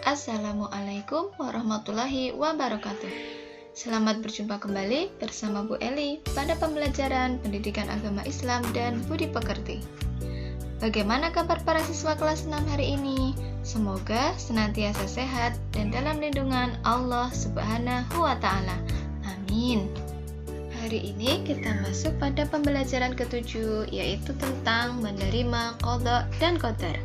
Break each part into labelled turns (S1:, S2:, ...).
S1: Assalamualaikum warahmatullahi wabarakatuh. Selamat berjumpa kembali bersama Bu Eli pada pembelajaran Pendidikan Agama Islam dan Budi Pekerti. Bagaimana kabar para siswa kelas 6 hari ini? Semoga senantiasa sehat dan dalam lindungan Allah Subhanahu wa Ta'ala. Amin. Hari ini kita masuk pada pembelajaran ke-7, yaitu tentang menerima qadha dan qadar.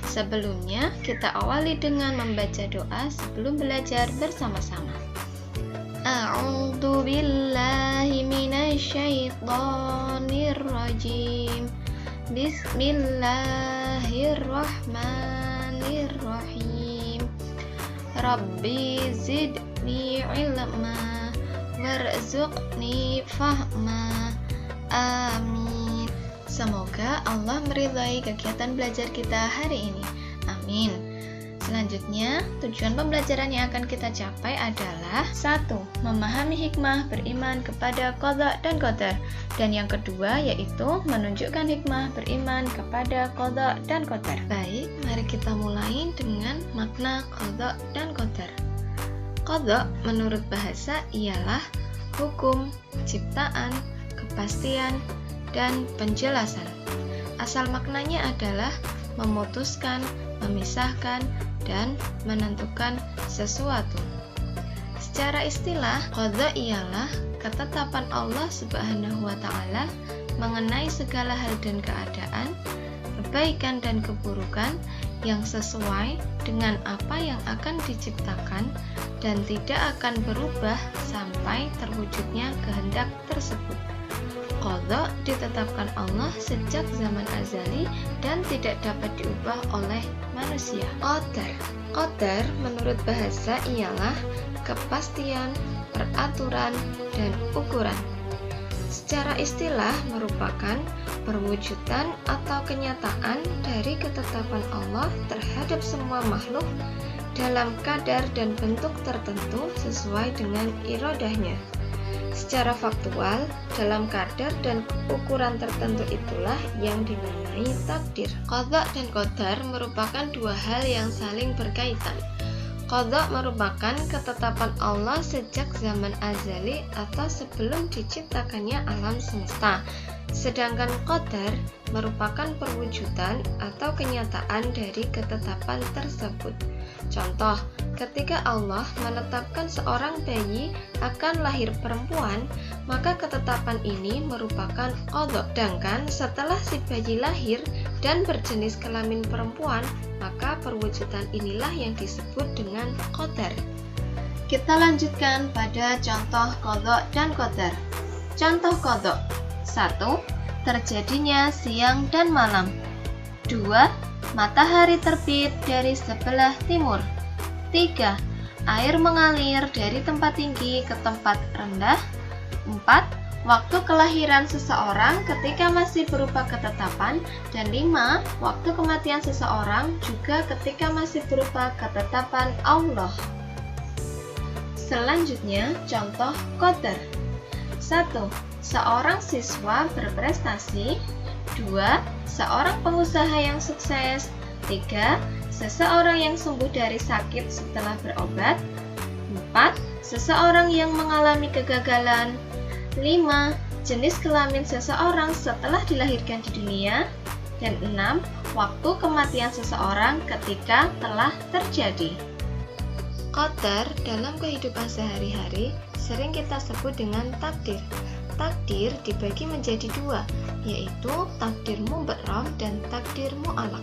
S1: Sebelumnya, kita awali dengan membaca doa sebelum belajar bersama-sama. A'udzu billahi minasyaitonir rajim. Bismillahirrahmanirrahim. Rabbi zidni ilma warzuqni fahma. Amin. Semoga Allah meridhai kegiatan belajar kita hari ini. Amin. Selanjutnya, tujuan pembelajaran yang akan kita capai adalah 1. Memahami hikmah beriman kepada qadha dan qadar. Dan yang kedua yaitu menunjukkan hikmah beriman kepada qadha dan qadar. Baik, mari kita mulai dengan makna qadha dan qadar. Qadha menurut bahasa ialah hukum, ciptaan, kepastian, dan penjelasan. Asal maknanya adalah memutuskan, memisahkan, dan menentukan sesuatu. Secara istilah, qadha ialah ketetapan Allah Subhanahu wa Ta'ala mengenai segala hal dan keadaan, kebaikan dan keburukan yang sesuai dengan apa yang akan diciptakan dan tidak akan berubah sampai terwujudnya kehendak tersebut. Qadha ditetapkan Allah sejak zaman azali dan tidak dapat diubah oleh manusia. Qadar menurut bahasa ialah kepastian, peraturan, dan ukuran. Secara istilah merupakan perwujudan atau kenyataan dari ketetapan Allah terhadap semua makhluk dalam kadar dan bentuk tertentu sesuai dengan iradahnya. Secara faktual, dalam kadar dan ukuran tertentu itulah yang dinamai takdir. Qadha dan qadar merupakan dua hal yang saling berkaitan. Qadha merupakan ketetapan Allah sejak zaman azali atau sebelum diciptakannya alam semesta. Sedangkan qadar merupakan perwujudan atau kenyataan dari ketetapan tersebut. Contoh, ketika Allah menetapkan seorang bayi akan lahir perempuan, maka ketetapan ini merupakan qadha. Sedangkan setelah si bayi lahir dan berjenis kelamin perempuan, maka perwujudan inilah yang disebut dengan qadar. Kita lanjutkan pada contoh qadha dan qadar. Contoh qadha: 1. Terjadinya siang dan malam. 2. Matahari terbit dari sebelah timur. 3. Air mengalir dari tempat tinggi ke tempat rendah. 4. Waktu kelahiran seseorang ketika masih berupa ketetapan. Dan 5. Waktu kematian seseorang juga ketika masih berupa ketetapan Allah. Selanjutnya, contoh qadar. 1. Seorang siswa berprestasi. 2. Seorang pengusaha yang sukses. 3. Seseorang yang sembuh dari sakit setelah berobat. 4. Seseorang yang mengalami kegagalan. 5. Jenis kelamin seseorang setelah dilahirkan di dunia. Dan 6. Waktu kematian seseorang ketika telah terjadi. Qadar dalam kehidupan sehari-hari sering kita sebut dengan takdir. Takdir dibagi menjadi dua, yaitu takdir mubarram dan takdir mu'allaq.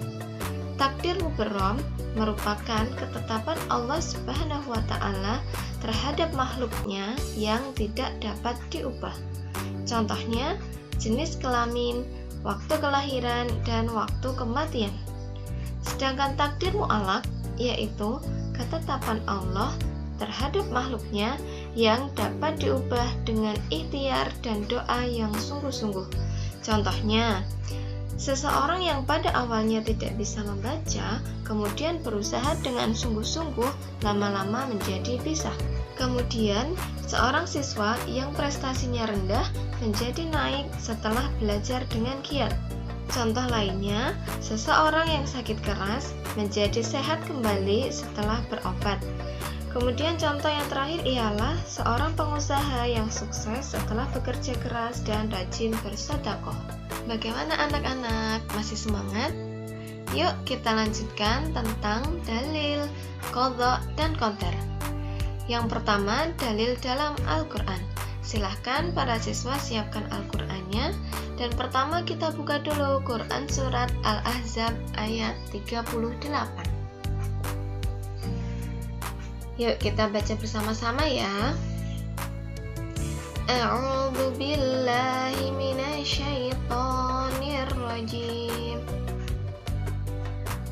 S1: Takdir mubarram merupakan ketetapan Allah Subhanahu wa Ta'ala terhadap makhluknya yang tidak dapat diubah. Contohnya, jenis kelamin, waktu kelahiran, dan waktu kematian. Sedangkan takdir mu'allaq yaitu ketetapan Allah terhadap makhluknya yang dapat diubah dengan ikhtiar dan doa yang sungguh-sungguh. Contohnya, seseorang yang pada awalnya tidak bisa membaca, kemudian berusaha dengan sungguh-sungguh, lama-lama menjadi bisa. Kemudian, seorang siswa yang prestasinya rendah menjadi naik setelah belajar dengan giat. Contoh lainnya, seseorang yang sakit keras menjadi sehat kembali setelah berobat. Kemudian contoh yang terakhir ialah seorang pengusaha yang sukses setelah bekerja keras dan rajin bersedekah. Bagaimana anak-anak? Masih semangat? Yuk kita lanjutkan tentang dalil, qadha, dan qadar. Yang pertama, dalil dalam Al-Quran. Silahkan para siswa siapkan Al-Qurannya. Dan pertama kita buka dulu Quran Surat Al-Ahzab ayat 38. Yuk kita baca bersama-sama ya. A'udzu billahi minasyaitonir rajim.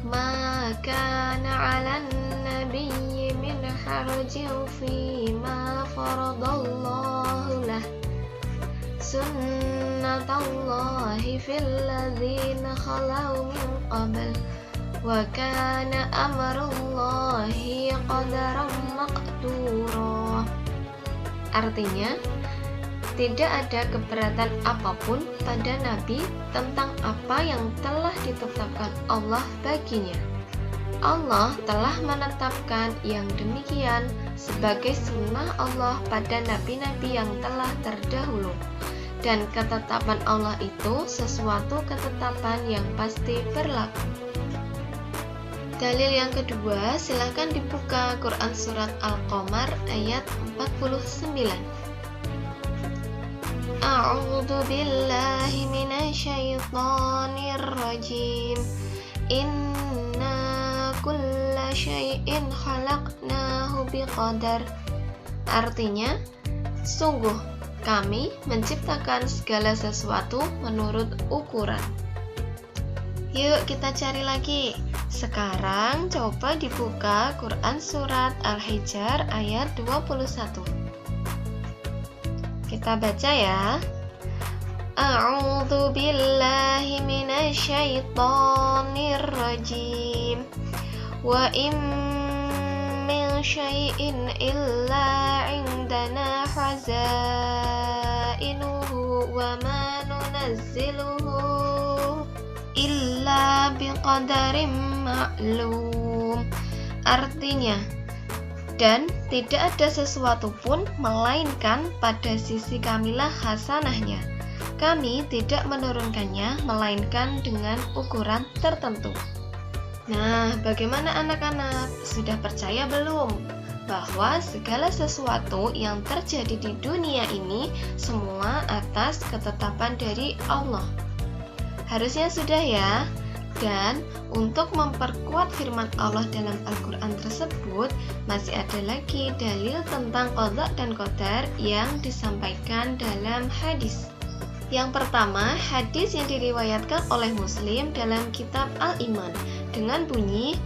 S1: Ma kana 'alan nabiyyi min harajin fi ma faradallahu lah. Sunnatullahi fil ladzina khalau min qabl. Wa kana amrullahi qadaran maqdura. Artinya, tidak ada keberatan apapun pada Nabi tentang apa yang telah ditetapkan Allah baginya. Allah telah menetapkan yang demikian sebagai sunnah Allah pada nabi-nabi yang telah terdahulu. Dan ketetapan Allah itu sesuatu ketetapan yang pasti berlaku. Dalil yang kedua, silahkan dibuka Quran Surat Al-Qamar ayat 49. A'udzu billahi minasyaitonir rajim. Inna kulla syai'in khalaqnahu biqadar. Artinya, sungguh kami menciptakan segala sesuatu menurut ukuran. Yuk kita cari lagi. Sekarang coba dibuka Quran Surat Al-Hijr ayat 21. Kita baca ya. A'udzu billahi minasyaitonir rajim. Wa in min syai'in illa 'indana khazainuhu wa ma nunazziluhu illa biqadarin ma'lum. Artinya, dan tidak ada sesuatu pun melainkan pada sisi kamilah hasanahnya. Kami tidak menurunkannya melainkan dengan ukuran tertentu. Nah, bagaimana anak-anak? Sudah percaya belum bahwa segala sesuatu yang terjadi di dunia ini semua atas ketetapan dari Allah? Harusnya sudah ya. Dan untuk memperkuat firman Allah dalam Al-Quran tersebut, masih ada lagi dalil tentang qadha dan qadar yang disampaikan dalam hadis. Yang pertama, hadis yang diriwayatkan oleh Muslim dalam kitab Al-Iman dengan bunyi,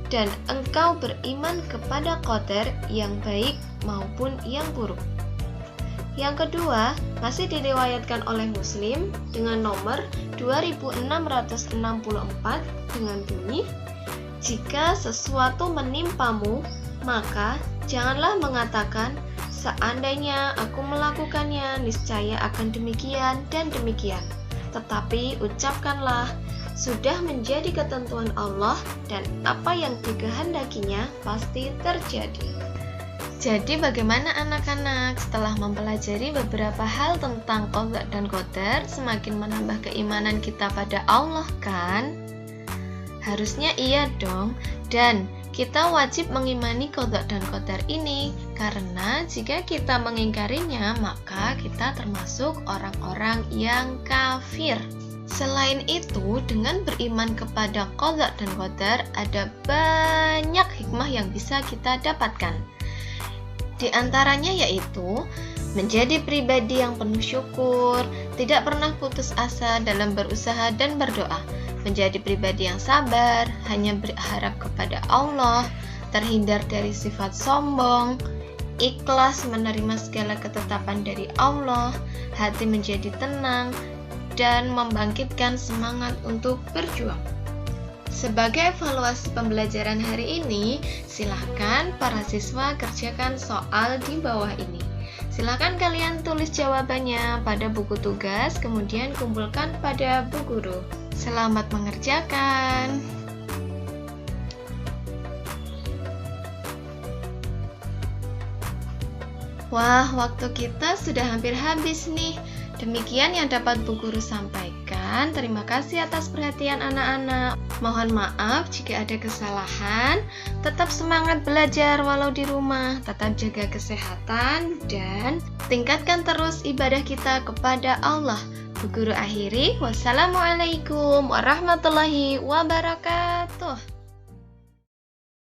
S1: dan engkau beriman kepada qadar yang baik maupun yang buruk. Yang kedua, masih diriwayatkan oleh Muslim dengan nomor 2664 dengan bunyi, jika sesuatu menimpamu, maka janganlah mengatakan, seandainya aku melakukannya, niscaya akan demikian dan demikian. Tetapi ucapkanlah, sudah menjadi ketentuan Allah dan apa yang dikehendakinya pasti terjadi. Jadi bagaimana anak-anak setelah mempelajari beberapa hal tentang qadha dan qadar semakin menambah keimanan kita pada Allah kan? Harusnya iya dong, dan kita wajib mengimani qadha dan qadar ini karena jika kita mengingkarinya maka kita termasuk orang-orang yang kafir. Selain itu, dengan beriman kepada qadha dan qadar ada banyak hikmah yang bisa kita dapatkan. Di antaranya yaitu menjadi pribadi yang penuh syukur, tidak pernah putus asa dalam berusaha dan berdoa, menjadi pribadi yang sabar, hanya berharap kepada Allah, terhindar dari sifat sombong, ikhlas menerima segala ketetapan dari Allah, hati menjadi tenang, dan membangkitkan semangat untuk berjuang. Sebagai evaluasi pembelajaran hari ini, silahkan para siswa kerjakan soal di bawah ini. Silahkan kalian tulis jawabannya pada buku tugas, kemudian kumpulkan pada Bu Guru. Selamat mengerjakan. Wah, waktu kita sudah hampir habis nih. Demikian yang dapat Bu Guru sampaikan. Terima kasih atas perhatian anak-anak. Mohon maaf jika ada kesalahan. Tetap semangat belajar walau di rumah. Tetap jaga kesehatan dan tingkatkan terus ibadah kita kepada Allah. Bu Guru akhiri. Wassalamualaikum warahmatullahi wabarakatuh.